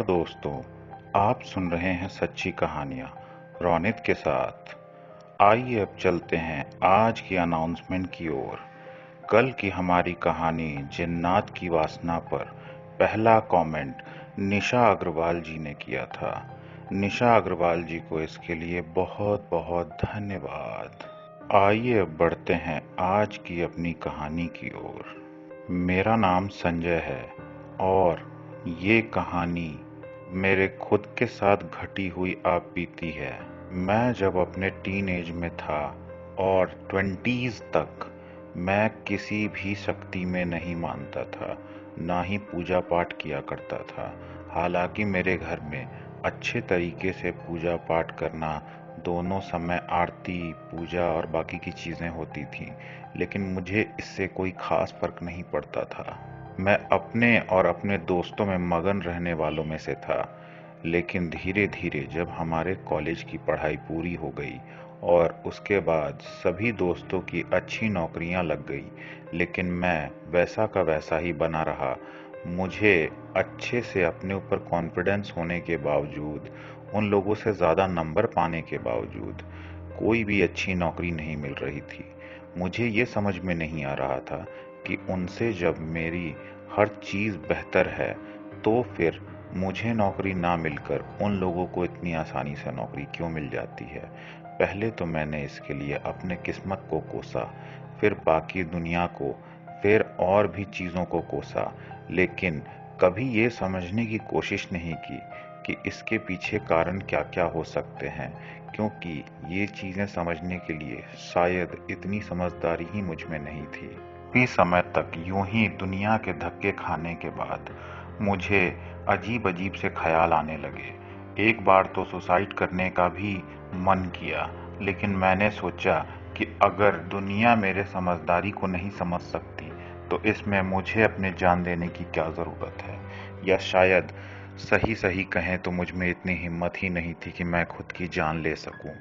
नमस्कार दोस्तों, आप सुन रहे हैं सच्ची कहानियाँ रोनित के साथ। आइए अब चलते हैं आज की अनाउंसमेंट की ओर। कल की हमारी कहानी जिन्नात की वासना पर पहला कमेंट निशा अग्रवाल जी ने किया था। निशा अग्रवाल जी को इसके लिए बहुत बहुत धन्यवाद। आइए अब बढ़ते हैं आज की अपनी कहानी की ओर। मेरा नाम संजय है और ये कहानी मेरे खुद के साथ घटी हुई आप बीती है। मैं जब अपने टीन एज में था और 20s तक मैं किसी भी शक्ति में नहीं मानता था, ना ही पूजा पाठ किया करता था। हालांकि मेरे घर में अच्छे तरीके से पूजा पाठ करना, दोनों समय आरती पूजा और बाकी की चीज़ें होती थीं, लेकिन मुझे इससे कोई खास फर्क नहीं पड़ता था। मैं अपने और अपने दोस्तों में मगन रहने वालों में से था। लेकिन धीरे धीरे जब हमारे कॉलेज की पढ़ाई पूरी हो गई और उसके बाद सभी दोस्तों की अच्छी नौकरियां लग गई, लेकिन मैं वैसा का वैसा ही बना रहा। मुझे अच्छे से अपने ऊपर कॉन्फिडेंस होने के बावजूद, उन लोगों से ज़्यादा नंबर पाने के बावजूद कोई भी अच्छी नौकरी नहीं मिल रही थी। मुझे ये समझ में नहीं आ रहा था कि उनसे जब मेरी हर चीज़ बेहतर है, तो फिर मुझे नौकरी ना मिलकर उन लोगों को इतनी आसानी से नौकरी क्यों मिल जाती है। पहले तो मैंने इसके लिए अपने किस्मत को कोसा, फिर बाकी दुनिया को, फिर और भी चीज़ों को कोसा, लेकिन कभी ये समझने की कोशिश नहीं की कि इसके पीछे कारण क्या क्या हो सकते हैं, क्योंकि ये चीज़ें समझने के लिए शायद इतनी समझदारी ही मुझ में नहीं थी। काफ़ी समय तक यूं ही दुनिया के धक्के खाने के बाद मुझे अजीब अजीब से ख्याल आने लगे। एक बार तो सुसाइड करने का भी मन किया, लेकिन मैंने सोचा कि अगर दुनिया मेरे समझदारी को नहीं समझ सकती, तो इसमें मुझे अपने जान देने की क्या ज़रूरत है। या शायद सही सही कहें तो मुझ में इतनी हिम्मत ही नहीं थी कि मैं खुद की जान ले सकूं।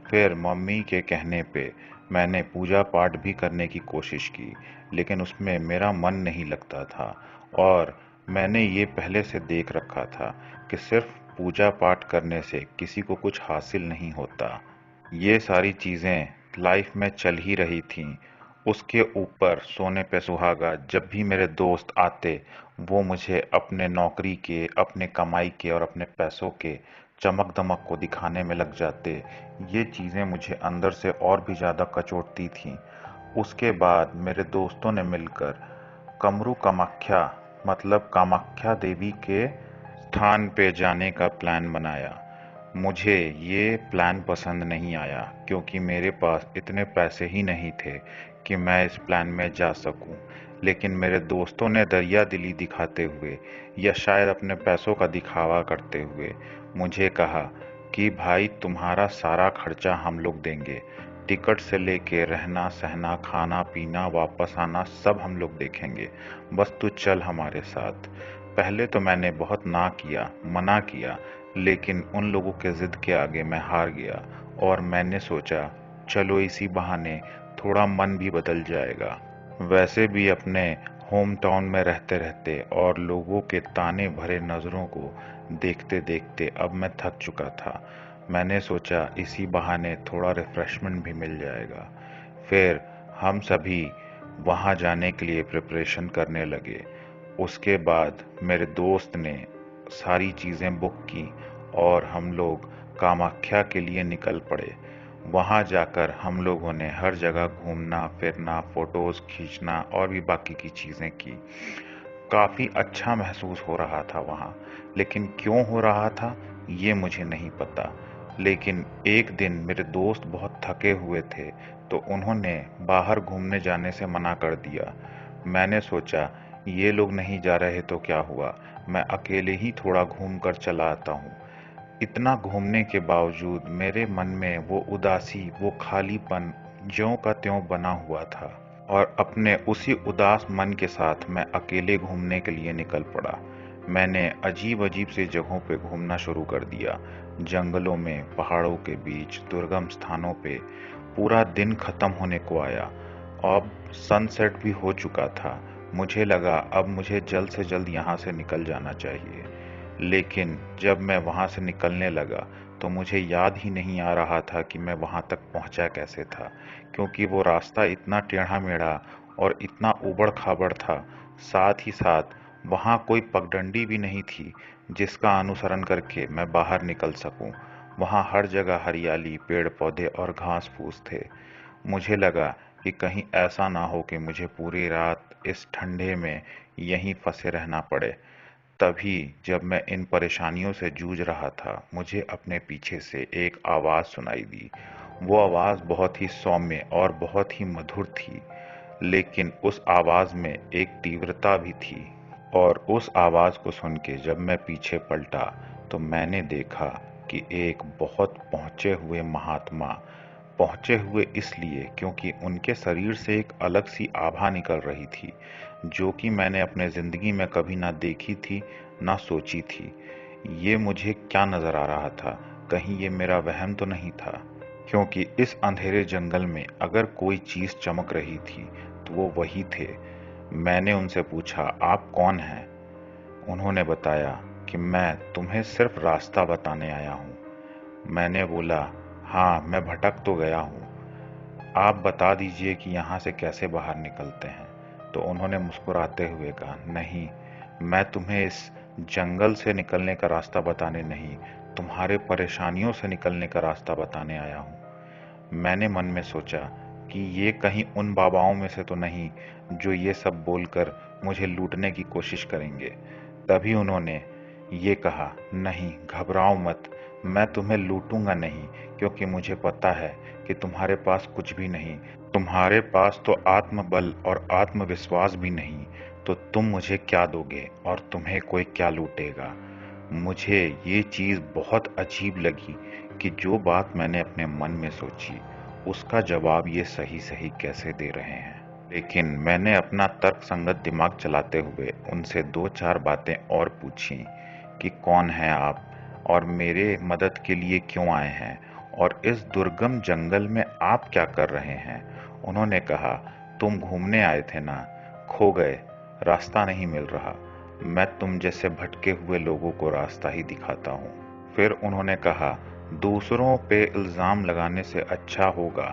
फिर मम्मी के कहने पे मैंने पूजा पाठ भी करने की कोशिश की, लेकिन उसमें मेरा मन नहीं लगता था और मैंने ये पहले से देख रखा था कि सिर्फ पूजा पाठ करने से किसी को कुछ हासिल नहीं होता। ये सारी चीज़ें लाइफ में चल ही रही थीं। उसके ऊपर सोने पे सुहागा जब भी मेरे दोस्त आते, वो मुझे अपने नौकरी के, अपने कमाई के और अपने पैसों के चमक दमक को दिखाने में लग जाते। ये चीज़ें मुझे अंदर से और भी ज़्यादा कचोटती थीं। उसके बाद मेरे दोस्तों ने मिलकर कमरू कामाख्या, मतलब कामाख्या देवी के स्थान पे जाने का प्लान बनाया। मुझे ये प्लान पसंद नहीं आया, क्योंकि मेरे पास इतने पैसे ही नहीं थे कि मैं इस प्लान में जा सकूं। लेकिन मेरे दोस्तों ने दरिया दिली दिखाते हुए, या शायद अपने पैसों का दिखावा करते हुए, मुझे कहा कि भाई तुम्हारा सारा खर्चा हम लोग देंगे, टिकट से लेके रहना सहना खाना पीना वापस आना सब हम लोग देखेंगे, बस तू चल हमारे साथ। पहले तो मैंने बहुत ना किया, मना किया, लेकिन उन लोगों के जिद के आगे मैं हार गया और मैंने सोचा चलो इसी बहाने थोड़ा मन भी बदल जाएगा। वैसे भी अपने होम टाउन में रहते रहते और लोगों के ताने भरे नज़रों को देखते देखते अब मैं थक चुका था। मैंने सोचा इसी बहाने थोड़ा रिफ्रेशमेंट भी मिल जाएगा। फिर हम सभी वहाँ जाने के लिए प्रिपरेशन करने लगे। उसके बाद मेरे दोस्त ने सारी चीज़ें बुक की और हम लोग कामाख्या के लिए निकल पड़े। वहाँ जाकर हम लोगों ने हर जगह घूमना फिरना, फोटोज़ खींचना और भी बाकी की चीज़ें की। काफ़ी अच्छा महसूस हो रहा था वहाँ, लेकिन क्यों हो रहा था ये मुझे नहीं पता। लेकिन एक दिन मेरे दोस्त बहुत थके हुए थे, तो उन्होंने बाहर घूमने जाने से मना कर दिया। मैंने सोचा ये लोग नहीं जा रहे तो क्या हुआ, मैं अकेले ही थोड़ा घूम कर चला आता हूँ। इतना घूमने के बावजूद मेरे मन में वो उदासी, वो खालीपन ज्यों का त्यों बना हुआ था और अपने उसी उदास मन के साथ मैं अकेले घूमने के लिए निकल पड़ा। मैंने अजीब अजीब सी जगहों पे घूमना शुरू कर दिया, जंगलों में, पहाड़ों के बीच, दुर्गम स्थानों पे। पूरा दिन खत्म होने को आया। अब सनसेट भी हो चुका था। मुझे लगा अब मुझे जल्द से जल्द यहाँ से निकल जाना चाहिए। लेकिन जब मैं वहां से निकलने लगा तो मुझे याद ही नहीं आ रहा था कि मैं वहां तक पहुंचा कैसे था, क्योंकि वो रास्ता इतना टेढ़ा मेढ़ा और इतना ऊबड़ खाबड़ था। साथ ही साथ वहां कोई पगडंडी भी नहीं थी जिसका अनुसरण करके मैं बाहर निकल सकूं। वहां हर जगह हरियाली, पेड़ पौधे और घास फूस थे। मुझे लगा कि कहीं ऐसा ना हो कि मुझे पूरी रात इस ठंडे में यहीं फंसे रहना पड़े। तभी जब मैं इन परेशानियों से जूझ रहा था, मुझे अपने पीछे से एक आवाज सुनाई दी। वो आवाज बहुत ही सौम्य और बहुत ही मधुर थी, लेकिन उस आवाज में एक तीव्रता भी थी। और उस आवाज को सुन के जब मैं पीछे पलटा तो मैंने देखा कि एक बहुत पहुंचे हुए महात्मा, पहुंचे हुए इसलिए क्योंकि उनके शरीर से एक अलग सी आभा निकल रही थी, जो कि मैंने अपने जिंदगी में कभी ना देखी थी, ना सोची थी। ये मुझे क्या नजर आ रहा था? कहीं ये मेरा वहम तो नहीं था? क्योंकि इस अंधेरे जंगल में अगर कोई चीज चमक रही थी तो वो वही थे। मैंने उनसे पूछा, आप कौन हैं? उन्होंने बताया कि मैं तुम्हें सिर्फ रास्ता बताने आया हूँ। मैंने बोला, हाँ, मैं भटक तो गया हूँ, आप बता दीजिए कि यहाँ से कैसे बाहर निकलते हैं। तो उन्होंने मुस्कुराते हुए कहा, नहीं, मैं तुम्हें इस जंगल से निकलने का रास्ता बताने नहीं, तुम्हारे परेशानियों से निकलने का रास्ता बताने आया हूँ। मैंने मन में सोचा कि ये कहीं उन बाबाओं में से तो नहीं जो ये सब बोलकर मुझे लूटने की कोशिश करेंगे। तभी उन्होंने ये कहा, नहीं, घबराओ मत, मैं तुम्हें लूटूंगा नहीं, क्योंकि मुझे पता है कि तुम्हारे पास कुछ भी नहीं, तुम्हारे पास तो आत्मबल और आत्मविश्वास भी नहीं, तो तुम मुझे क्या दोगे और तुम्हें कोई क्या लूटेगा। मुझे ये चीज बहुत अजीब लगी कि जो बात मैंने अपने मन में सोची उसका जवाब ये सही सही कैसे दे रहे हैं। लेकिन मैंने अपना तर्कसंगत दिमाग चलाते हुए उनसे दो चार बातें और पूछी कि कौन हैं आप और मेरे मदद के लिए क्यों आए हैं और इस दुर्गम जंगल में आप क्या कर रहे हैं। उन्होंने कहा, तुम घूमने आए थे ना, खो गए, रास्ता नहीं मिल रहा, मैं तुम जैसे भटके हुए लोगों को रास्ता ही दिखाता हूँ। फिर उन्होंने कहा, दूसरों पे इल्जाम लगाने से अच्छा होगा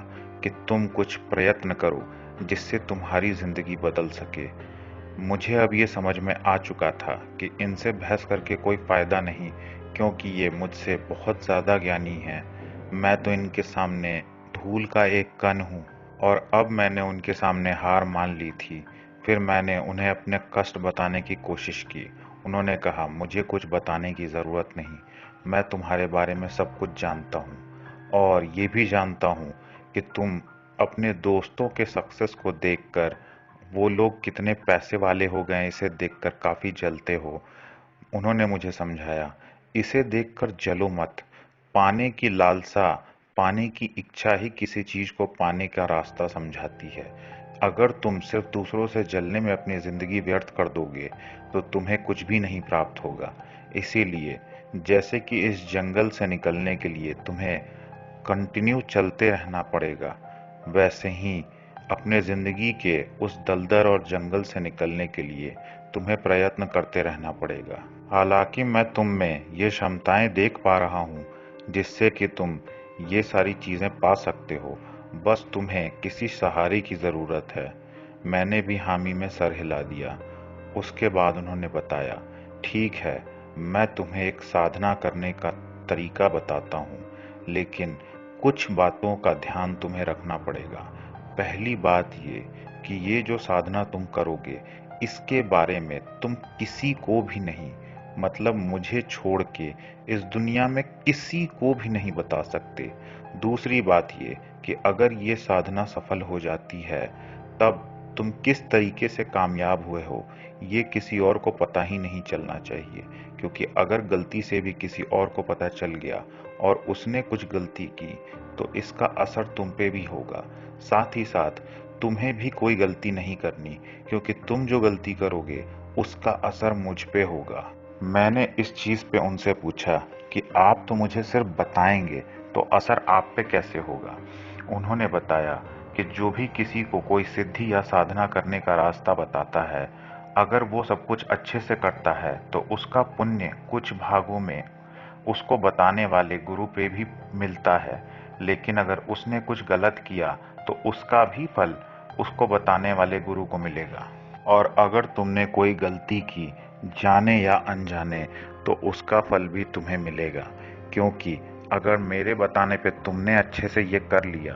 कि तुम कुछ प्रयत्न करो जिससे तुम्हारी जिंदगी बदल सके। मुझे अब ये समझ में आ चुका था कि इनसे बहस करके कोई फायदा नहीं, क्योंकि ये मुझसे बहुत ज्यादा ज्ञानी हैं। मैं तो इनके सामने धूल का एक कण हूँ। और अब मैंने उनके सामने हार मान ली थी। फिर मैंने उन्हें अपने कष्ट बताने की कोशिश की। उन्होंने कहा, मुझे कुछ बताने की जरूरत नहीं, मैं तुम्हारे बारे में सब कुछ जानता हूँ और ये भी जानता हूँ कि तुम अपने दोस्तों के सक्सेस को देखकर, वो लोग कितने पैसे वाले हो गए इसे देखकर काफी जलते हो। उन्होंने मुझे समझाया, इसे देखकर जलो मत, पाने की लालसा, पाने की इच्छा ही किसी चीज को पाने का रास्ता समझाती है। अगर तुम सिर्फ दूसरों से जलने में अपनी जिंदगी व्यर्थ कर दोगे तो तुम्हें कुछ भी नहीं प्राप्त होगा। इसीलिए जैसे कि इस जंगल से निकलने के लिए तुम्हें कंटिन्यू चलते रहना पड़ेगा, वैसे ही अपने जिंदगी के उस दलदल और जंगल से निकलने के लिए तुम्हें प्रयत्न करते रहना पड़ेगा। हालांकि मैं तुम में ये क्षमताएं देख पा रहा हूँ जिससे कि तुम ये सारी चीजें पा सकते हो, बस तुम्हें किसी सहारे की जरूरत है। मैंने भी हामी में सर हिला दिया। उसके बाद उन्होंने बताया, ठीक है, मैं तुम्हें एक साधना करने का तरीका बताता हूँ, लेकिन कुछ बातों का ध्यान तुम्हें रखना पड़ेगा। पहली बात ये कि ये जो साधना तुम करोगे इसके बारे में तुम किसी को भी नहीं, मतलब मुझे छोड़ के इस दुनिया में किसी को भी नहीं बता सकते। दूसरी बात ये कि अगर ये साधना सफल हो जाती है तब तुम किस तरीके से कामयाब हुए हो ये किसी और को पता ही नहीं चलना चाहिए, क्योंकि अगर गलती से भी किसी और को पता चल गया और उसने कुछ गलती की तो इसका असर तुम पे भी होगा। साथ ही साथ तुम्हें भी कोई गलती नहीं करनी, क्योंकि तुम जो गलती करोगे उसका असर मुझ पे होगा। मैंने इस चीज पे उनसे पूछा कि आप तो मुझे सिर्फ बताएंगे, तो असर आप पे कैसे होगा। उन्होंने बताया कि जो भी किसी को कोई सिद्धि या साधना करने का रास्ता बताता है, अगर वो सब कुछ अच्छे से करता है तो उसका पुण्य कुछ भागों में उसको बताने वाले गुरु पे भी मिलता है, लेकिन अगर उसने कुछ गलत किया तो उसका भी फल उसको बताने वाले गुरु को मिलेगा। और अगर तुमने कोई गलती की, जाने या अनजाने, तो उसका फल भी तुम्हें मिलेगा, क्योंकि अगर मेरे बताने पे तुमने अच्छे से ये कर लिया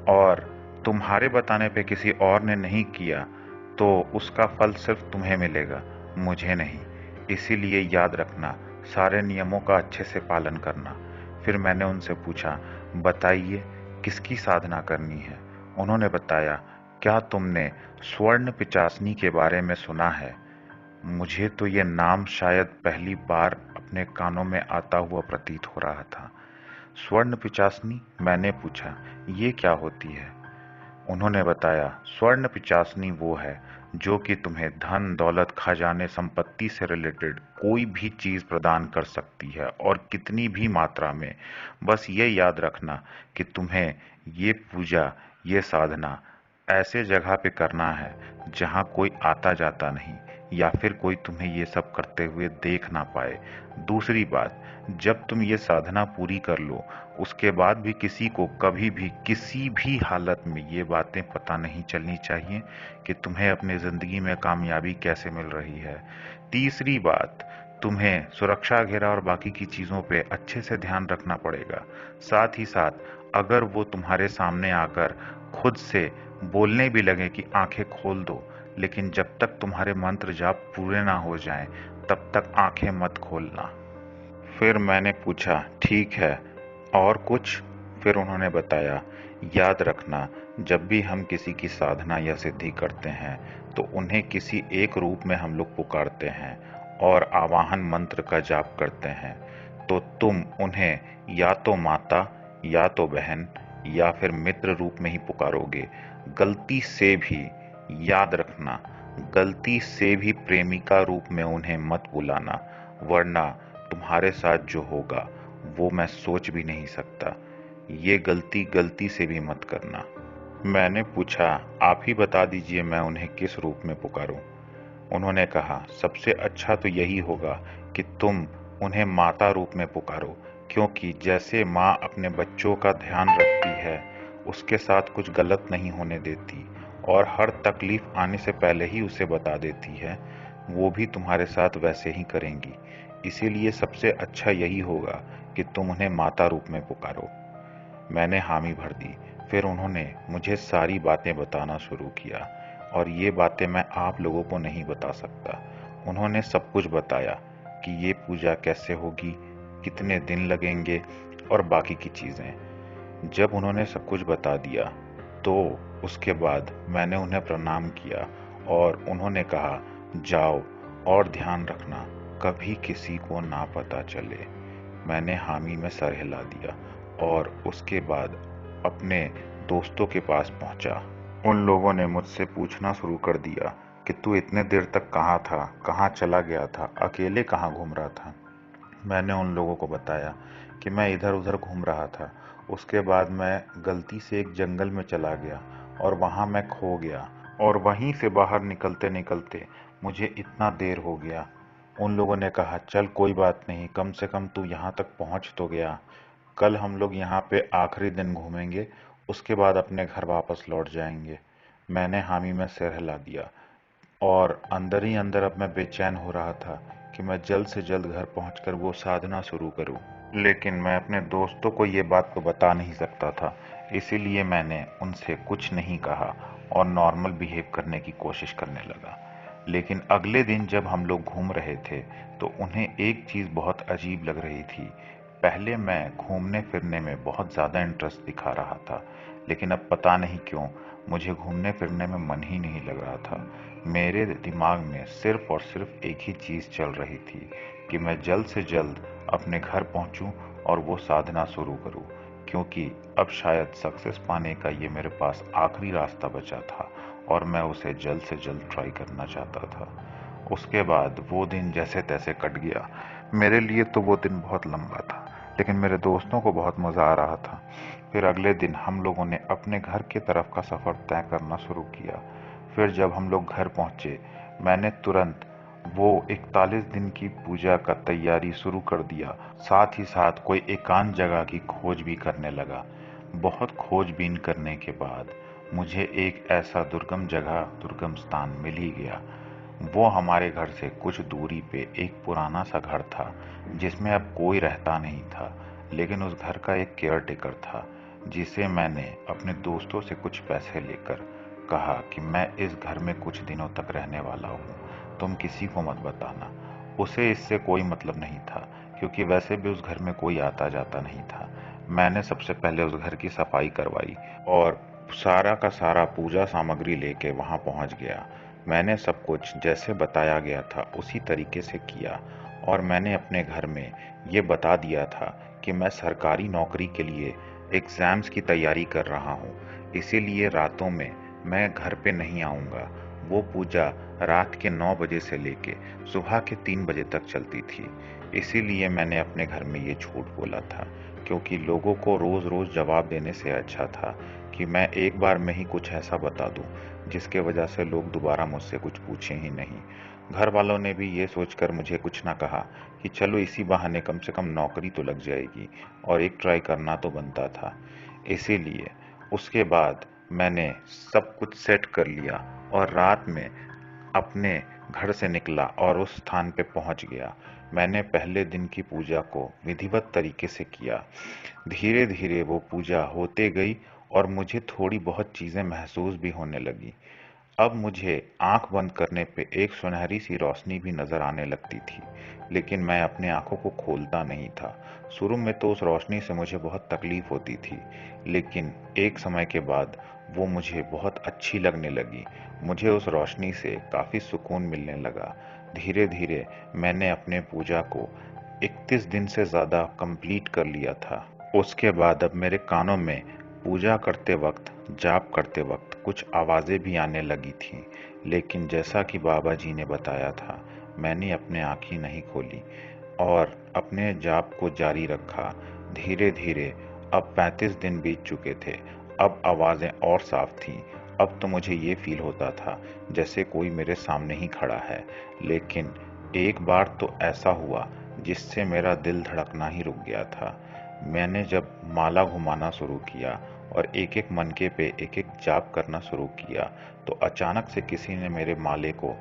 और तुम्हारे बताने पे किसी और ने नहीं किया, तो उसका फल सिर्फ तुम्हें मिलेगा, मुझे नहीं। इसीलिए याद रखना, सारे नियमों का अच्छे से पालन करना। फिर मैंने उनसे पूछा, बताइए किसकी साधना करनी है? उन्होंने बताया, क्या तुमने स्वर्ण पिचासनी के बारे में सुना है? मुझे तो ये नाम शायद पहली बार अपने कानों में आता हुआ प्रतीत हो रहा था। स्वर्ण पिचासनी? मैंने पूछा, ये क्या होती है? उन्होंने बताया, स्वर्ण पिचासनी वो है जो कि तुम्हें धन दौलत खजाने संपत्ति से रिलेटेड कोई भी चीज प्रदान कर सकती है, और कितनी भी मात्रा में। बस ये याद रखना कि तुम्हें ये पूजा, ये साधना ऐसे जगह पे करना है जहाँ कोई आता जाता नहीं, या फिर कोई तुम्हें ये सब करते हुए देख ना पाए। दूसरी बात, जब तुम ये साधना पूरी कर लो, उसके बाद भी किसी को कभी भी किसी भी हालत में ये बातें पता नहीं चलनी चाहिए कि तुम्हें अपनी जिंदगी में कामयाबी कैसे मिल रही है। तीसरी बात, तुम्हें सुरक्षा घेरा और बाकी की चीजों पे अच्छे से ध्यान रखना पड़ेगा। साथ ही साथ अगर वो तुम्हारे सामने आकर खुद से बोलने भी लगे कि आंखें खोल दो, लेकिन जब तक तुम्हारे मंत्र जाप पूरे ना हो जाएं, तब तक आंखें मत खोलना। फिर मैंने पूछा, ठीक है, और कुछ? फिर उन्होंने बताया, याद रखना, जब भी हम किसी की साधना या सिद्धि करते हैं तो उन्हें किसी एक रूप में हम लोग पुकारते हैं और आवाहन मंत्र का जाप करते हैं। तो तुम उन्हें या तो माता, या तो बहन, या फिर मित्र रूप में ही पुकारोगे। गलती से भी, याद रखना, गलती से भी प्रेमिका रूप में उन्हें मत बुलाना, वरना तुम्हारे साथ जो होगा वो मैं सोच भी नहीं सकता। ये गलती गलती से भी मत करना। मैंने पूछा, आप ही बता दीजिए मैं उन्हें किस रूप में पुकारूं? उन्होंने कहा, सबसे अच्छा तो यही होगा कि तुम उन्हें माता रूप में पुकारो, क्योंकि जैसे माँ अपने बच्चों का ध्यान रखती है, उसके साथ कुछ गलत नहीं होने देती और हर तकलीफ आने से पहले ही उसे बता देती है, वो भी तुम्हारे साथ वैसे ही करेंगी। इसीलिए सबसे अच्छा यही होगा कि तुम उन्हें माता रूप में पुकारो। मैंने हामी भर दी। फिर उन्होंने मुझे सारी बातें बताना शुरू किया, और ये बातें मैं आप लोगों को नहीं बता सकता। उन्होंने सब कुछ बताया कि ये पूजा कैसे होगी, कितने दिन लगेंगे और बाकी की चीज़ें। जब उन्होंने सब कुछ बता दिया तो उसके बाद मैंने उन्हें प्रणाम किया और उन्होंने कहा, जाओ और ध्यान रखना, कभी किसी को ना पता चले। मैंने हामी में सर हिला दिया और उसके बाद अपने दोस्तों के पास पहुंचा। उन लोगों ने मुझसे पूछना शुरू कर दिया कि तू इतने देर तक कहाँ था, कहाँ चला गया था, अकेले कहाँ घूम रहा था? मैंने उन लोगों को बताया कि मैं इधर उधर घूम रहा था। उसके बाद मैं गलती से एक जंगल में चला गया और वहां मैं खो गया, और वहीं से बाहर निकलते निकलते मुझे इतना देर हो गया। उन लोगों ने कहा, चल कोई बात नहीं, कम से कम तू यहाँ तक पहुँच तो गया। कल हम लोग यहाँ पे आखिरी दिन घूमेंगे, उसके बाद अपने घर वापस लौट जाएंगे। मैंने हामी में सिर हिला दिया और अंदर ही अंदर अब मैं बेचैन हो रहा था कि मैं जल्द से जल्द घर पहुंचकर वो साधना शुरू करूं। लेकिन मैं अपने दोस्तों को ये बात तो बता नहीं सकता था, इसीलिए मैंने उनसे कुछ नहीं कहा और नॉर्मल बिहेव करने की कोशिश करने लगा। लेकिन अगले दिन जब हम लोग घूम रहे थे तो उन्हें एक चीज़ बहुत अजीब लग रही थी। पहले मैं घूमने फिरने में बहुत ज़्यादा इंटरेस्ट दिखा रहा था, लेकिन अब पता नहीं क्यों मुझे घूमने फिरने में मन ही नहीं लग रहा था। मेरे दिमाग में सिर्फ और सिर्फ एक ही चीज़ चल रही थी कि मैं जल्द से जल्द अपने घर पहुंचूं और वो साधना शुरू करूं, क्योंकि अब शायद सक्सेस पाने का ये मेरे पास आखिरी रास्ता बचा था और मैं उसे जल्द से जल्द ट्राई करना चाहता था। उसके बाद वो दिन जैसे तैसे कट गया। मेरे लिए तो वो दिन बहुत लंबा था, लेकिन मेरे दोस्तों को बहुत मज़ा आ रहा था। फिर अगले दिन हम लोगों ने अपने घर की तरफ का सफ़र तय करना शुरू किया। फिर जब हम लोग घर पहुंचे, मैंने तुरंत वो 41 दिन की पूजा का तैयारी शुरू कर दिया। साथ ही साथ कोई एकांत जगह की खोज भी करने लगा। बहुत खोजबीन करने के बाद मुझे एक ऐसा दुर्गम स्थान मिल ही गया। वो हमारे घर से कुछ दूरी पे एक पुराना सा घर था, जिसमें अब कोई रहता नहीं था, लेकिन उस घर का एक केयरटेकर था, जिसे मैंने अपने दोस्तों से कुछ पैसे लेकर कहा कि मैं इस घर में कुछ दिनों तक रहने वाला हूँ, तुम किसी को मत बताना। उसे इससे कोई मतलब नहीं था, क्योंकि वैसे भी उस घर में कोई आता जाता नहीं था। मैंने सबसे पहले उस घर की सफाई करवाई और सारा का सारा पूजा सामग्री लेके वहां पहुंच गया। मैंने सब कुछ जैसे बताया गया था उसी तरीके से किया, और मैंने अपने घर में ये बता दिया था कि मैं सरकारी नौकरी के लिए एग्ज़ाम्स की तैयारी कर रहा हूँ, इसीलिए रातों में मैं घर पे नहीं आऊँगा। वो पूजा रात के 9 बजे से लेके सुबह के 3 बजे तक चलती थी। इसीलिए मैंने अपने घर में ये झूठ बोला था, क्योंकि लोगों को रोज़-रोज़ जवाब देने से अच्छा था कि मैं एक बार में ही कुछ ऐसा बता दूँ जिसके वजह से लोग दोबारा मुझसे कुछ पूछें ही नहीं। घर वालों ने भी ये सोचकर मुझे कुछ ना कहा कि चलो इसी बहाने कम से कम नौकरी तो लग जाएगी, और एक ट्राई करना तो बनता था। इसीलिए उसके बाद मैंने सब कुछ सेट कर लिया और रात में अपने घर से निकला और उस स्थान पे पहुंच गया। मैंने पहले दिन की पूजा को विधिवत तरीके से किया। धीरे धीरे वो पूजा होते गई और मुझे थोड़ी बहुत चीजें महसूस भी होने लगी। अब मुझे आंख बंद करने पे एक सुनहरी सी रोशनी भी नजर आने लगती थी, लेकिन मैं अपने आंखों को खोलता नहीं था। शुरू में तो उस रोशनी से मुझे बहुत तकलीफ होती थी, लेकिन एक समय के बाद वो मुझे बहुत अच्छी लगने लगी। मुझे उस रोशनी से काफी सुकून मिलने लगा। धीरे धीरे मैंने अपने पूजा को 31 दिन से ज्यादा कंप्लीट कर लिया था। उसके बाद अब मेरे कानों में पूजा करते वक्त, जाप करते वक्त कुछ आवाजें भी आने लगी थीं, लेकिन जैसा कि बाबा जी ने बताया था, मैंने अपने आंखें नहीं खोली और अपने जाप को जारी रखा। धीरे धीरे अब 35 दिन बीत चुके थे। अब आवाजें और साफ थीं। अब तो मुझे ये फील होता था जैसे कोई मेरे सामने ही खड़ा है। लेकिन एक बार तो ऐसा हुआ जिससे मेरा दिल धड़कना ही रुक गया था। मैंने जब माला घुमाना शुरू किया और एक एक मनके पे एक एक जाप करना शुरू किया, तो अचानक से किसी ने मेरे माले को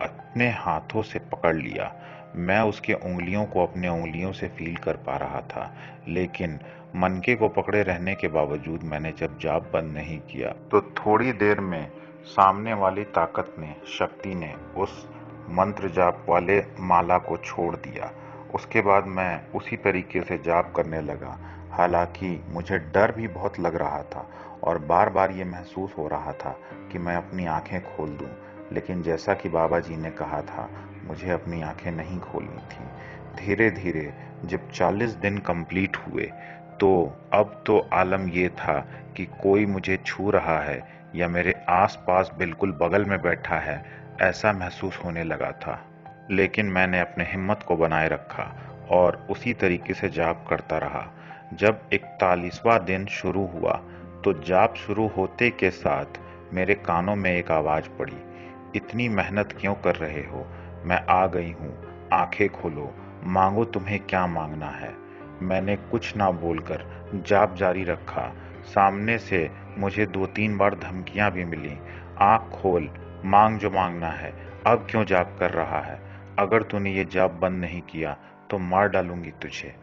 अपने हाथों से पकड़ लिया। मैं उसके उंगलियों को अपने उंगलियों से फील कर पा रहा था, लेकिन मनके को पकड़े रहने के बावजूद मैंने जब जाप बंद नहीं किया, तो थोड़ी देर में सामने वाली ताकत ने, शक्ति ने उस मंत्र जाप वाले माला को छोड़ दिया। उसके बाद मैं उसी तरीके से जाप करने लगा। हालांकि मुझे डर भी बहुत लग रहा था और बार बार ये महसूस हो रहा था कि मैं अपनी आंखें खोल दूं, लेकिन जैसा कि बाबा जी ने कहा था, मुझे अपनी आंखें नहीं खोलनी थी। धीरे धीरे जब 40 दिन कंप्लीट हुए, तो अब तो आलम ये था कि कोई मुझे छू रहा है या मेरे आसपास बिल्कुल बगल में बैठा है, ऐसा महसूस होने लगा था। लेकिन मैंने अपने हिम्मत को बनाए रखा और उसी तरीके से जाप करता रहा। जब 41वां दिन शुरू हुआ, तो जाप शुरू होते के साथ मेरे कानों में एक आवाज पड़ी, इतनी मेहनत क्यों कर रहे हो? मैं आ गई हूँ, आंखें खोलो, मांगो तुम्हें क्या मांगना है। मैंने कुछ ना बोलकर जाप जारी रखा। सामने से मुझे 2-3 बार धमकियां भी मिली, आंख खोल, मांग जो मांगना है, अब क्यों जाप कर रहा है? अगर तूने ये जाप बंद नहीं किया तो मार डालूंगी तुझे।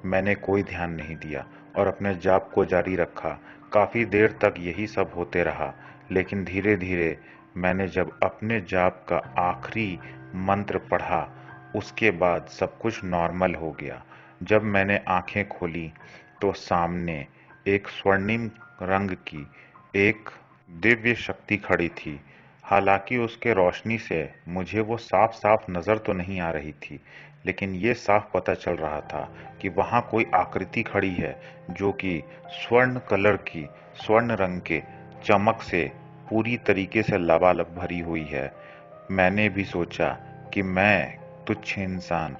मैंने कोई ध्यान नहीं दिया और अपने जाप को जारी रखा। काफी देर तक यही सब होते रहा, लेकिन धीरे धीरे मैंने जब अपने जाप का आखिरी मंत्र पढ़ा, उसके बाद सब कुछ नॉर्मल हो गया। जब मैंने आंखें खोली, तो सामने एक स्वर्णिम रंग की एक दिव्य शक्ति खड़ी थी। हालांकि उसके रोशनी से मुझे वो साफ साफ नजर तो नहीं आ रही थी, लेकिन ये साफ पता चल रहा था कि वहां कोई आकृति खड़ी है, जो कि स्वर्ण कलर की, स्वर्ण रंग के चमक से पूरी तरीके से लबालब भरी हुई है। मैंने भी सोचा कि मैं तुच्छ इंसान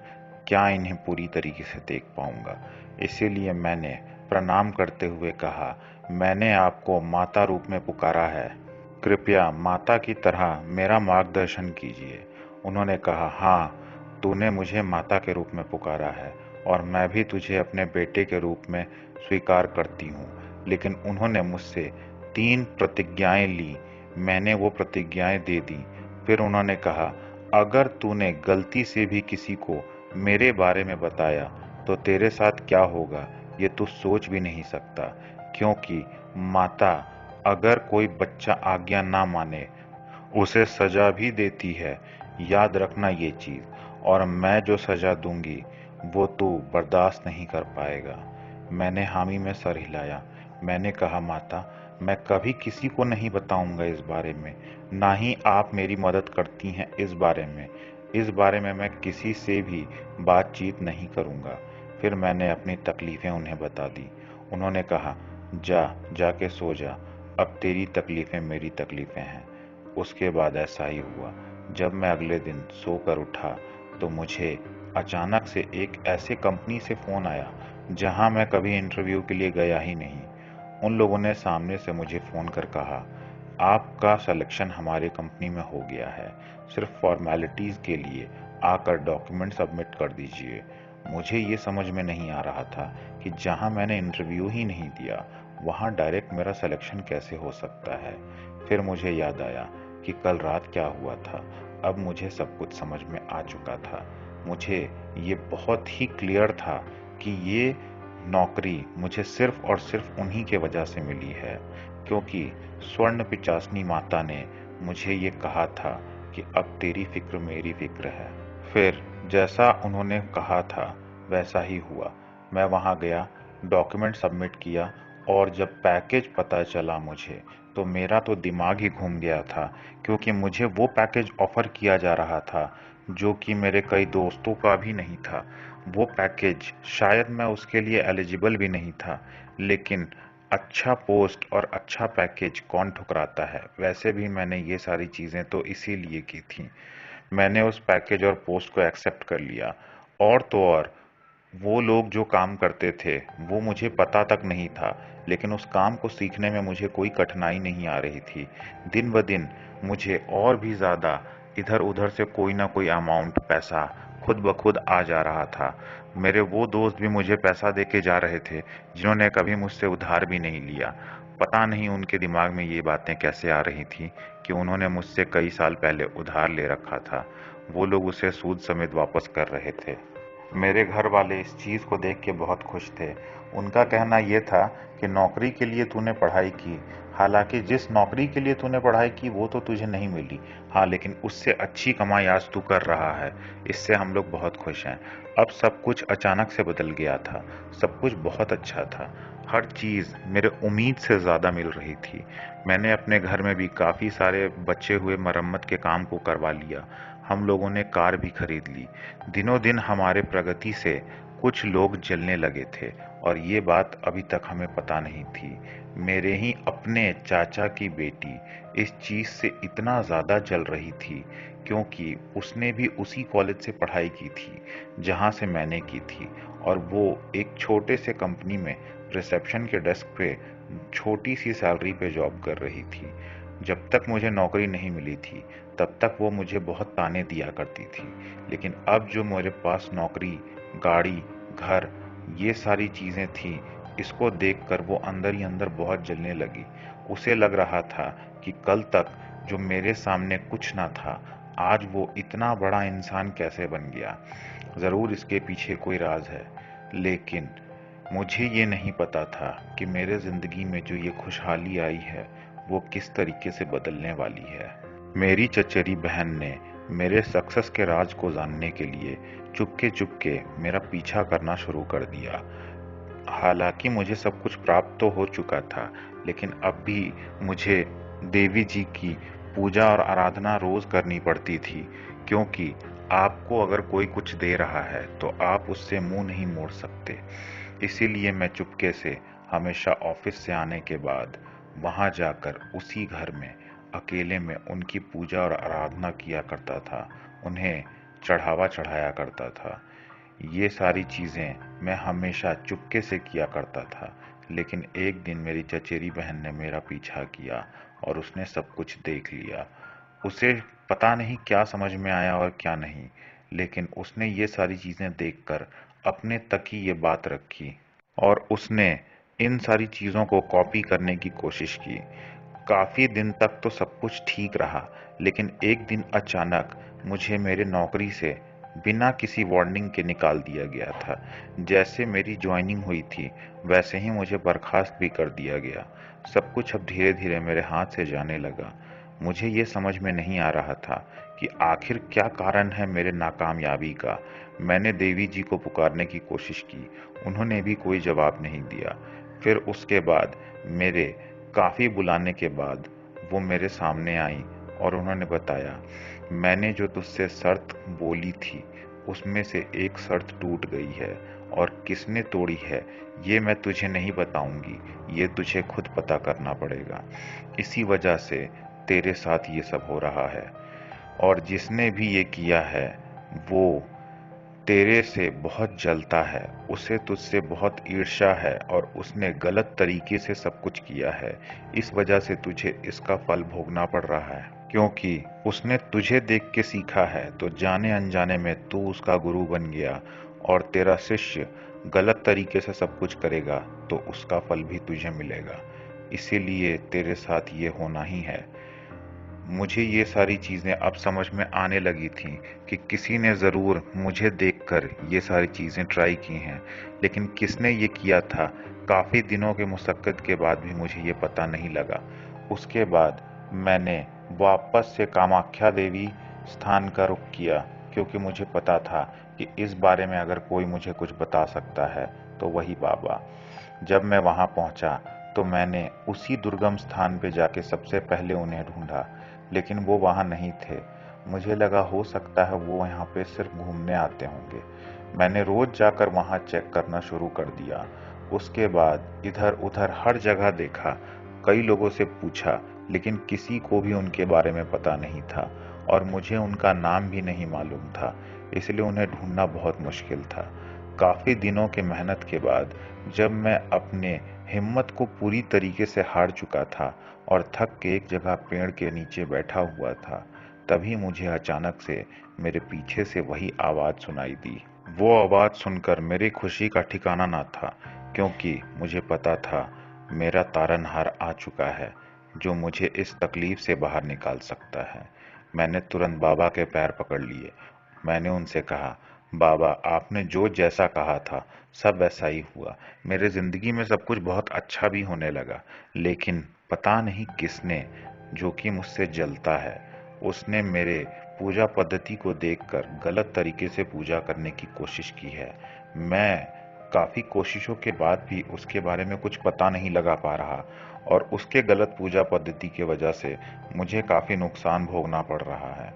क्या इन्हें पूरी तरीके से देख पाऊंगा। इसीलिए मैंने प्रणाम करते हुए कहा, मैंने आपको माता रूप में पुकारा है, कृपया माता की तरह मेरा मार्गदर्शन कीजिए। उन्होंने कहा, हाँ, तूने मुझे माता के रूप में पुकारा है और मैं भी तुझे अपने बेटे के रूप में स्वीकार करती हूँ। लेकिन उन्होंने मुझसे 3 प्रतिज्ञाएं ली। मैंने वो प्रतिज्ञाएं दे दी। फिर उन्होंने कहा, अगर तूने गलती से भी किसी को मेरे बारे में बताया तो तेरे साथ क्या होगा ये तू सोच भी नहीं सकता। क्योंकि माता अगर कोई बच्चा आज्ञा ना माने उसे सजा भी देती है। याद रखना ये चीज। और मैं जो सजा दूंगी वो तू बर्दाश्त नहीं कर पाएगा। मैंने हामी में सर हिलाया। मैंने कहा, माता, मैं कभी किसी को नहीं बताऊंगा इस बारे में। ना ही आप मेरी मदद करती हैं इस बारे में। इस बारे में मैं किसी से भी बातचीत नहीं करूंगा। फिर मैंने अपनी तकलीफें उन्हें बता दी। उन्होंने कहा, जाके सो जा। अब तेरी तकलीफें मेरी तकलीफें हैं। उसके बाद ऐसा ही हुआ। जब मैं अगले दिन सोकर उठा तो मुझे अचानक से एक ऐसे कंपनी से फोन आया जहां मैं कभी इंटरव्यू के लिए गया ही नहीं। उन लोगों ने सामने से मुझे फोन कर कहा, आपका सिलेक्शन हमारे कंपनी में हो गया है। सिर्फ फॉर्मेलिटीज के लिए आकर डॉक्यूमेंट सबमिट कर दीजिए। मुझे ये समझ में नहीं आ रहा था कि जहां मैंने इंटरव्यू ही नहीं दिया वहां डायरेक्ट मेरा सिलेक्शन कैसे हो सकता है। फिर मुझे याद आया कि कल रात क्या हुआ था। अब मुझे सब कुछ समझ में आ चुका था। मुझे ये बहुत ही क्लियर था कि ये नौकरी मुझे सिर्फ और सिर्फ उन्हीं के वजह से मिली है, क्योंकि स्वर्ण पिचासनी माता ने मुझे ये कहा था कि अब तेरी फिक्र मेरी फिक्र है। फिर जैसा उन्होंने कहा था वैसा ही हुआ। मैं वहां गया, डॉक्यूमेंट सबमिट किया और जब पैकेज पता चला मुझे तो मेरा तो दिमाग ही घूम गया था, क्योंकि मुझे वो पैकेज ऑफर किया जा रहा था जो कि मेरे कई दोस्तों का भी नहीं था। वो पैकेज शायद मैं उसके लिए एलिजिबल भी नहीं था, लेकिन अच्छा पोस्ट और अच्छा पैकेज कौन ठुकराता है। वैसे भी मैंने ये सारी चीज़ें तो इसीलिए की थी। मैंने उस पैकेज और पोस्ट को एक्सेप्ट कर लिया। और तो और वो लोग जो काम करते थे वो मुझे पता तक नहीं था, लेकिन उस काम को सीखने में मुझे कोई कठिनाई नहीं आ रही थी। दिन ब दिन मुझे और भी ज़्यादा इधर उधर से कोई ना कोई अमाउंट पैसा खुद ब खुद आ जा रहा था। मेरे वो दोस्त भी मुझे पैसा दे के जा रहे थे जिन्होंने कभी मुझसे उधार भी नहीं लिया। पता नहीं उनके दिमाग में ये बातें कैसे आ रही थी कि उन्होंने मुझसे कई साल पहले उधार ले रखा था। वो लोग उसे सूद समेत वापस कर रहे थे। मेरे घर वाले इस चीज़ को देख के बहुत खुश थे। उनका कहना यह था कि नौकरी के लिए तूने पढ़ाई की, हालांकि जिस नौकरी के लिए तूने पढ़ाई की वो तो तुझे नहीं मिली, हाँ, लेकिन उससे अच्छी कमाई आज तू कर रहा है। इससे हम लोग बहुत खुश हैं। अब सब कुछ अचानक से बदल गया था। सब कुछ बहुत अच्छा था। हर चीज़ मेरे उम्मीद से ज़्यादा मिल रही थी। मैंने अपने घर में भी काफ़ी सारे बचे हुए मरम्मत के काम को करवा लिया। हम लोगों ने कार भी खरीद ली। दिनों दिन हमारे प्रगति से कुछ लोग जलने लगे थे और ये बात अभी तक हमें पता नहीं थी। मेरे ही अपने चाचा की बेटी इस चीज से इतना ज्यादा जल रही थी क्योंकि उसने भी उसी कॉलेज से पढ़ाई की थी जहां से मैंने की थी, और वो एक छोटे से कंपनी में रिसेप्शन के डेस्क पे छोटी सी सैलरी पे जॉब कर रही थी। जब तक मुझे नौकरी नहीं मिली थी तब तक वो मुझे बहुत ताने दिया करती थी, लेकिन अब जो मेरे पास नौकरी, गाड़ी, घर, ये सारी चीजें थी, इसको देखकर वो अंदर ही अंदर बहुत जलने लगी। उसे लग रहा था कि कल तक जो मेरे सामने कुछ ना था, आज वो इतना बड़ा इंसान कैसे बन गया। जरूर इसके पीछे कोई राज है, लेकिन मुझे ये नहीं पता था कि मेरे जिंदगी में जो ये खुशहाली आई है वो किस तरीके से बदलने वाली है। मेरी चचेरी बहन ने मेरे सक्सेस के राज को जानने के लिए चुपके चुपके मेरा पीछा करना शुरू कर दिया। हालांकि मुझे सब कुछ प्राप्त तो हो चुका था, लेकिन अब भी मुझे देवी जी की पूजा और आराधना रोज करनी पड़ती थी, क्योंकि आपको अगर कोई कुछ दे रहा है तो आप उससे मुंह नहीं मोड़ सकते। इसीलिए मैं चुपके से हमेशा ऑफिस से आने के बाद वहां जाकर उसी घर में अकेले में उनकी पूजा और आराधना किया करता था, उन्हें चढ़ावा चढ़ाया करता था। ये सारी चीजें मैं हमेशा चुपके से किया करता था, लेकिन एक दिन मेरी चचेरी बहन ने मेरा पीछा किया और उसने सब कुछ देख लिया। उसे पता नहीं क्या समझ में आया और क्या नहीं, लेकिन उसने ये सारी चीजें देखकर अपने तक ही ये बात रखी और उसने इन सारी चीजों को कॉपी करने की कोशिश की। काफी दिन तक तो सब कुछ ठीक रहा, लेकिन एक दिन अचानक मुझे मेरे नौकरी से बिना किसी वार्निंग के निकाल दिया गया था। जैसे मेरी ज्वाइनिंग हुई थी, वैसे ही मुझे बर्खास्त भी कर दिया गया। सब कुछ अब धीरे धीरे मेरे हाथ से जाने लगा। मुझे ये समझ में नहीं आ रहा था कि आखिर क्या कारण है मेरे नाकामयाबी का। मैंने देवी जी को पुकारने की कोशिश की, उन्होंने भी कोई जवाब नहीं दिया। फिर उसके बाद मेरे काफी बुलाने के बाद वो मेरे सामने आई और उन्होंने बताया, मैंने जो तुझसे शर्त बोली थी उसमें से एक शर्त टूट गई है और किसने तोड़ी है ये मैं तुझे नहीं बताऊंगी, ये तुझे खुद पता करना पड़ेगा। इसी वजह से तेरे साथ ये सब हो रहा है और जिसने भी ये किया है वो तेरे से बहुत जलता है, उसे तुझसे बहुत ईर्ष्या है और उसने गलत तरीके से सब कुछ किया है। इस वजह से तुझे इसका फल भोगना पड़ रहा है, क्योंकि उसने तुझे देख के सीखा है, तो जाने अनजाने में तू उसका गुरु बन गया और तेरा शिष्य गलत तरीके से सब कुछ करेगा तो उसका फल भी तुझे मिलेगा। इसीलिए तेरे साथ ये होना ही है। मुझे ये सारी चीज़ें अब समझ में आने लगी थी कि किसी ने ज़रूर मुझे देखकर ये सारी चीज़ें ट्राई की हैं, लेकिन किसने ये किया था, काफ़ी दिनों के मुशक्क़त के बाद भी मुझे ये पता नहीं लगा। उसके बाद मैंने वापस से कामाख्या देवी स्थान का रुख किया, क्योंकि मुझे पता था कि इस बारे में अगर कोई मुझे कुछ बता सकता है तो वही बाबा। जब मैं वहाँ पहुँचा तो मैंने उसी दुर्गम स्थान पे जाके सबसे पहले उन्हें ढूंढा, लेकिन वो वहाँ नहीं थे। मुझे लगा हो सकता है वो यहाँ पे सिर्फ घूमने आते होंगे। मैंने रोज जाकर वहाँ चेक करना शुरू कर दिया। उसके बाद इधर उधर हर जगह देखा, कई लोगों से पूछा, लेकिन किसी को भी उनके बारे में पता नहीं था और मुझे उनका नाम भी नहीं मालूम था, इसलिए उन्हें ढूंढना बहुत मुश्किल था। काफी दिनों के मेहनत के बाद जब मैं अपने हिम्मत को पूरी तरीके से हार चुका था और थक के एक जगह पेड़ के नीचे बैठा हुआ था, तभी मुझे अचानक से मेरे पीछे से वही आवाज सुनाई दी। वो आवाज सुनकर मेरी खुशी का ठिकाना ना था, क्योंकि मुझे पता था मेरा तारनहार आ चुका है जो मुझे इस तकलीफ से बाहर निकाल सकता है। मैंने तुरंत बाबा के पैर पकड़ लिए। मैंने उनसे कहा, बाबा आपने जो जैसा कहा था सब वैसा ही हुआ। मेरे जिंदगी में सब कुछ बहुत अच्छा भी होने लगा, लेकिन पता नहीं किसने, जो कि मुझसे जलता है, उसने मेरे पूजा पद्धति को देखकर गलत तरीके से पूजा करने की कोशिश की है। मैं काफी कोशिशों के बाद भी उसके बारे में कुछ पता नहीं लगा पा रहा और उसके गलत पूजा पद्धति की वजह से मुझे काफी नुकसान भोगना पड़ रहा है।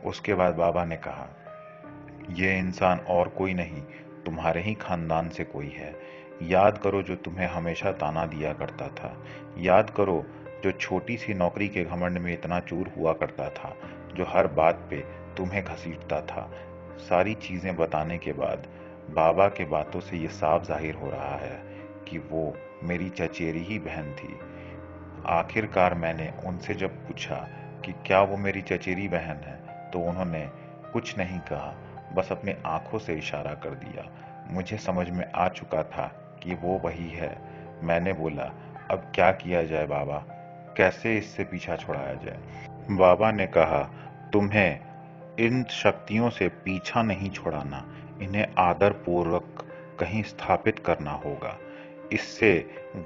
उसके बाद बाबा ने कहा, ये इंसान और कोई नहीं, तुम्हारे ही खानदान से कोई है। याद करो जो तुम्हें हमेशा ताना दिया करता था। याद करो जो छोटी सी नौकरी के घमंड में इतना चूर हुआ करता था, जो हर बात पे तुम्हें घसीटता था। सारी चीजें बताने के बाद बाबा के बातों से ये साफ जाहिर हो रहा है कि वो मेरी चचेरी ही बहन थी। आखिरकार मैंने उनसे जब पूछा कि क्या वो मेरी चचेरी बहन है, तो उन्होंने कुछ नहीं कहा, बस अपनी आंखों से इशारा कर दिया। मुझे समझ में आ चुका था कि वो वही है। मैंने बोला, अब क्या किया जाए बाबा, कैसे इससे पीछा छुड़ाया जाए? बाबा ने कहा, तुम्हें इन शक्तियों से पीछा नहीं छुड़ाना, इन्हें आदर पूर्वक कहीं स्थापित करना होगा। इससे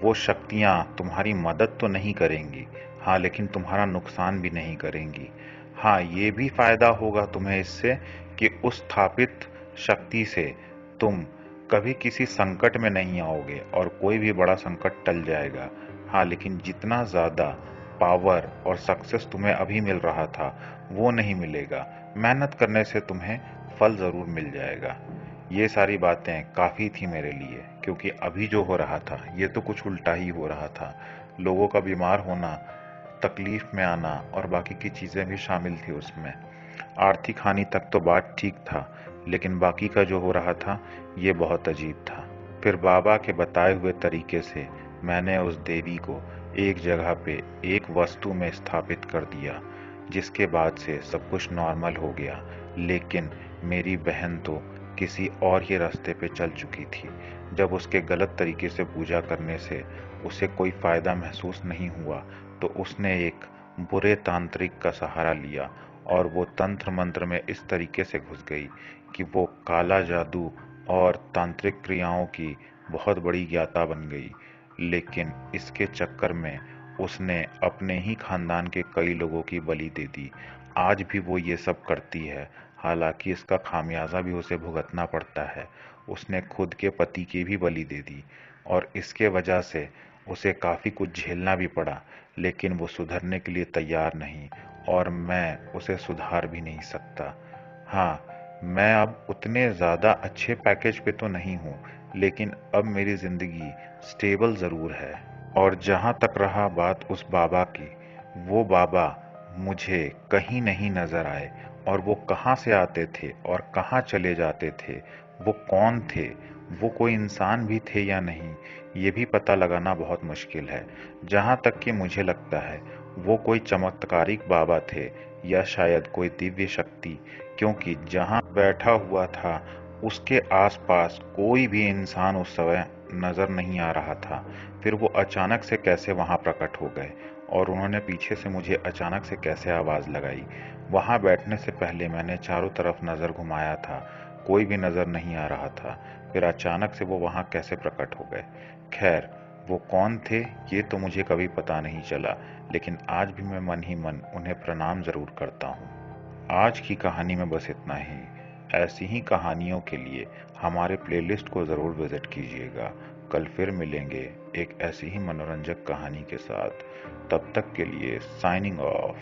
वो शक्तियां तुम्हारी मदद तो नहीं करेंगी, हाँ, लेकिन तुम्हारा नुकसान भी नहीं करेंगी। हाँ, ये भी फायदा होगा तुम्हें इससे कि उस स्थापित शक्ति से तुम कभी किसी संकट में नहीं आओगे और कोई भी बड़ा संकट टल जाएगा। हाँ, लेकिन जितना ज्यादा पावर और सक्सेस तुम्हें अभी मिल रहा था वो नहीं मिलेगा। मेहनत करने से तुम्हें फल जरूर मिल जाएगा। ये सारी बातें काफी थी मेरे लिए, क्योंकि अभी जो हो रहा था ये तो कुछ उल्टा ही हो रहा था। लोगों का बीमार होना, तकलीफ में आना और बाकी की चीजें भी शामिल थी उसमें। आर्थिक हानि तक तो बात ठीक था, लेकिन बाकी का जो हो रहा था ये बहुत अजीब था। फिर बाबा के बताए हुए तरीके से मैंने उस देवी को एक जगह पे एक वस्तु में स्थापित कर दिया, जिसके बाद से सब कुछ नॉर्मल हो गया। लेकिन मेरी बहन तो किसी और ही रास्ते पे चल चुकी थी। जब उसके गलत तरीके से पूजा करने से उसे कोई फायदा महसूस नहीं हुआ, तो उसने एक बुरे तांत्रिक का सहारा लिया और वो तंत्र मंत्र में इस तरीके से घुस गई कि वो काला जादू और तांत्रिक क्रियाओं की बहुत बड़ी ज्ञाता बन गई। लेकिन इसके चक्कर में उसने अपने ही खानदान के कई लोगों की बलि दे दी। आज भी वो ये सब करती है, हालांकि इसका खामियाजा भी उसे भुगतना पड़ता है। उसने खुद के पति की भी बलि दे दी और इसके वजह से उसे काफी कुछ झेलना भी पड़ा। लेकिन वो सुधरने के लिए तैयार नहीं और मैं उसे सुधार भी नहीं सकता। हाँ, मैं अब उतने ज़्यादा अच्छे पैकेज पे तो नहीं हूँ, लेकिन अब मेरी ज़िंदगी स्टेबल ज़रूर है। और जहाँ तक रहा बात उस बाबा की, वो बाबा मुझे कहीं नहीं नज़र आए। और वो कहाँ से आते थे और कहाँ चले जाते थे, वो कौन थे, वो कोई इंसान भी थे या नहीं, ये भी पता लगाना बहुत मुश्किल है। जहाँ तक कि मुझे लगता है वो कोई चमत्कारिक बाबा थे या शायद कोई दिव्य शक्ति, क्योंकि जहाँ बैठा हुआ था उसके आसपास कोई भी इंसान उस समय नजर नहीं आ रहा था। फिर वो अचानक से कैसे वहां प्रकट हो गए और उन्होंने पीछे से मुझे अचानक से कैसे आवाज लगाई। वहां बैठने से पहले मैंने चारों तरफ नजर घुमाया था, कोई भी नजर नहीं आ रहा था। फिर अचानक से वो वहां कैसे प्रकट हो गए। खैर, वो कौन थे ये तो मुझे कभी पता नहीं चला, लेकिन आज भी मैं मन ही मन उन्हें प्रणाम जरूर करता हूँ। आज की कहानी में बस इतना ही। ऐसी ही कहानियों के लिए हमारे प्लेलिस्ट को ज़रूर विज़िट कीजिएगा। कल फिर मिलेंगे एक ऐसी ही मनोरंजक कहानी के साथ। तब तक के लिए साइनिंग ऑफ।